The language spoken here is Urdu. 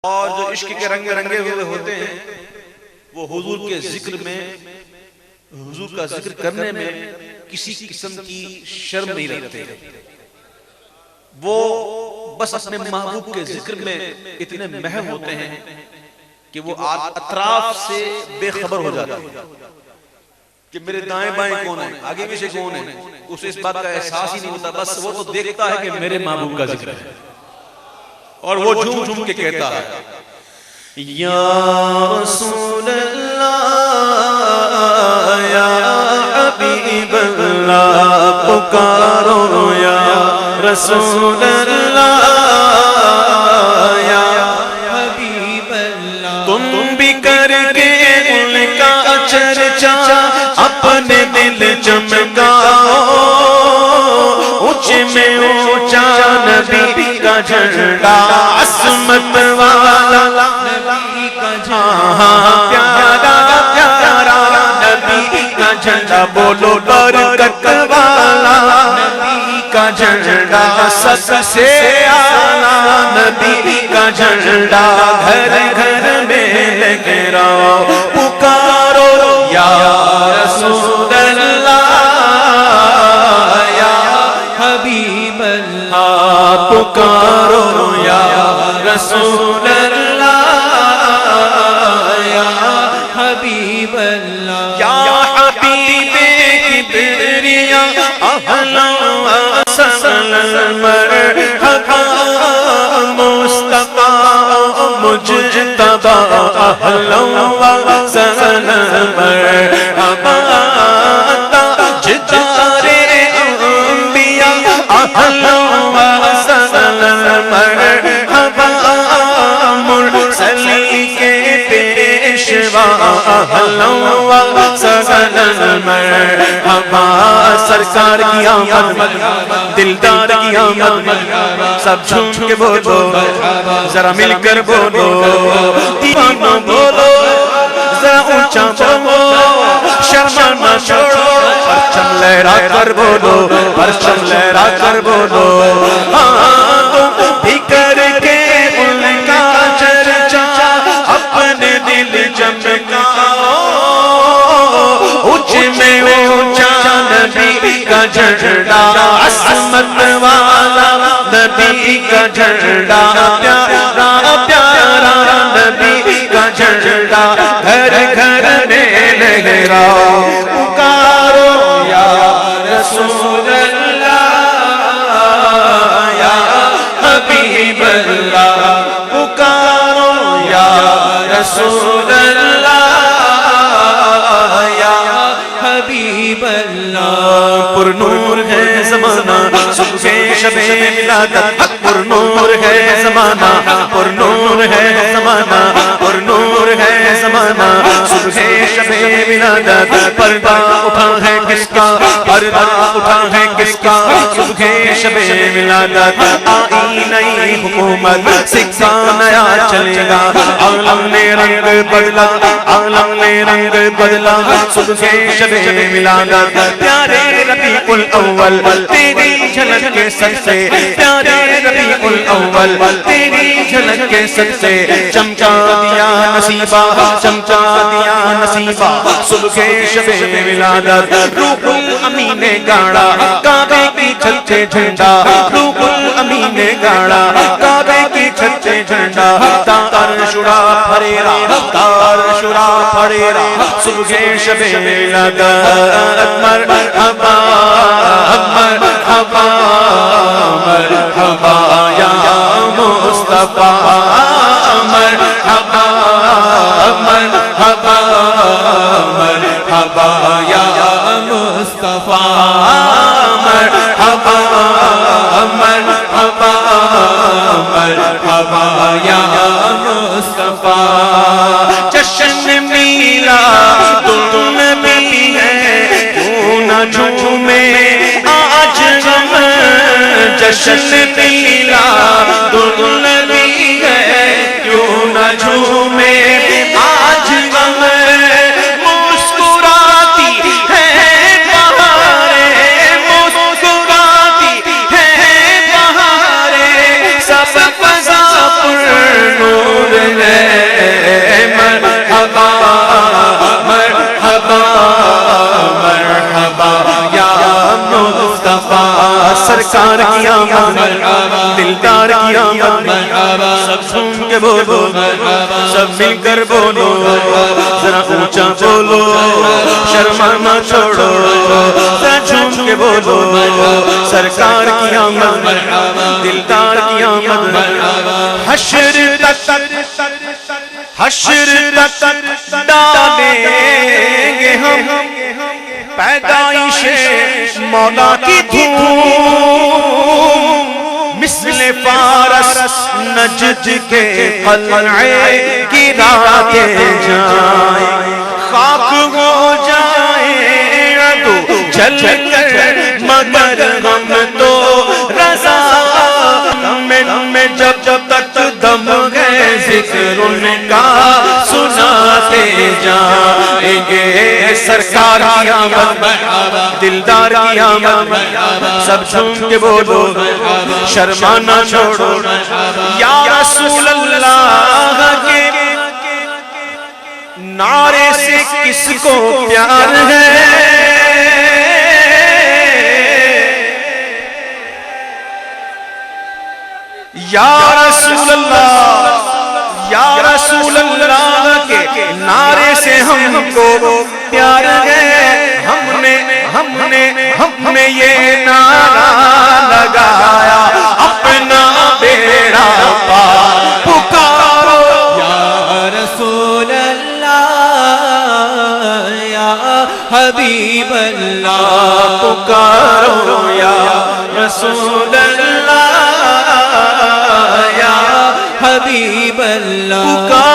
اور جو عشق کے رنگ رنگے ہوئے ہوتے ہیں وہ حضور کے ذکر میں، حضور کا ذکر کرنے میں کسی قسم کی شرم نہیں رکھتے، وہ بس اپنے محبوب کے ذکر میں اتنے محو ہوتے ہیں کہ وہ اطراف سے بے خبر ہو جاتے ہیں کہ میرے دائیں بائیں کون ہے، آگے پیچھے کون ہے، اسے اس بات کا احساس ہی نہیں ہوتا، بس وہ تو دیکھتا ہے کہ میرے محبوب کا ذکر ہے اور وہ جھوم جھوم کے کہتا ہے یا رسول اللہ یا حبیب اللہ، پکارو یا رسول اللہ یا حبیب اللہ، تم بھی کر کے ان کا چرچا اپنے دل چمکاؤ، اونچے میں اونچا نبی کا جھنڈا، عصمت والا نبی کا جھنڈا، پیارا پیارا نبی کا جھنڈا، بولو برکت والا نبی کا جھنڈا، سب سے اعلیٰ نبی کا جھنڈا، گھر گھر میں لہراؤ، پکارو یا رسول اللہ یا حبیب اللہ، پکارو یا رسول اللہ یا حبیب اللہ، یا حبیب کبریا اہلا و سہلا مرحبا، مصطفیٰ مجتبی اہلا و سہلا مرحبا، تاجدار انبیاء اہلا و سہلا مرحبا، مرسلین کے پیشوا اہلا و سہلا مرحبا، سرکار کی آمد، دلدار کی آمد، سب جھوم کے بولو، ذرا مل کر بولو، دیوانوں بولو، ذرا اونچا بولو، شرم نہ چھوڑو، پرچم لہرا کر بولو، پرچم لہرا کر بولو، تم بھی کر کے ان کا چرچا اپنے دل چمکاؤ، اونچے میں اونچا نبی کا جھنڈا، عصمت والا نبی کا جھنڈا، پیارا پیارا نبی کا جھنڈا، گھر گھر میں لہراؤ، پکارو یا رسول اللہ یا حبیب اللہ، پکارو یا رسول اللہ یا حبیب اللہ، پر نور ہے زمانہ صبح شب ولادت، پر نور ہے زمانہ، پر نور ہے زمانہ، پر نور ہے زمانہ، صبح شب ولادت، پردہ اٹھا ہے کس کا، پردہ اٹھا ہے کس کا، صبح شب ولادت، آئی نئی حکومت، سکہ نیا چلے گا، عالم نے رنگ بدلا، عالم نے رنگ بدلا، صبح شب ولادت، پیارے ربیع الاول تیری جھلک کے سب سے، پیارے ربیع الاول تیری جھلک کے سب سے، چمکا دیا نصیبہ، چمکا دیا نصیبہ، صبح شب ولادت، روح الامین نے گاڑا کعبے کی چھت سے جھنڈا، روح الامین نے گاڑا کعبے کی چھت سے جھنڈا، تار شڑا پھریرا، تار شڑا پھریرا، صبح شب ولادت، مرحبا مرحبا مرحبا یا مصطفیٰ، مرحبا مرحبا مرحبا یا مصطفیٰ، مرحبا مرحبا مرحبا یا مصطفیٰ، جشن میلاد النبی ہے، کیوں نہ جھومے آج ہم، جشن میلاد النبی ہے، کیوں نہ جھومے آج ہم، مسکراتی ہے بہاریں، مسکراتی ہے بہاریں، سب فضا پر نور سرکار کی آمد دلدار کی آمد سب سن کے بولو سب مل کر بولو ذرا اونچا بولو شرمانا چھوڑو ذرا جھوم کے بولو سرکار کی آمد دلدار کی آمد حشر تک ڈالیں گے ہم پیدائش مولا کی دھوم مثل فارس نجد کے قلعے گراتے جائیں خاک ہو جائیں عدو جل کر مگر ہم تو رضا میں جب تک دم ہے ذکر ان کا سناتے جائیں گے سرکار کی آمد دلدار کی آمد سب جھوم کے بولو شرمانا چھوڑو یا رسول اللہ کے نعرے سے کس کو پیار ہے یا رسول اللہ یا رسول اللہ کے نعرے سے ہم کو پیار ہے ہم نے یہ نعرہ لگایا اپنا بیڑا پار پکارو یا رسول اللہ یا حبیب اللہ پکارو یا رسول اللہ حبیب اللہ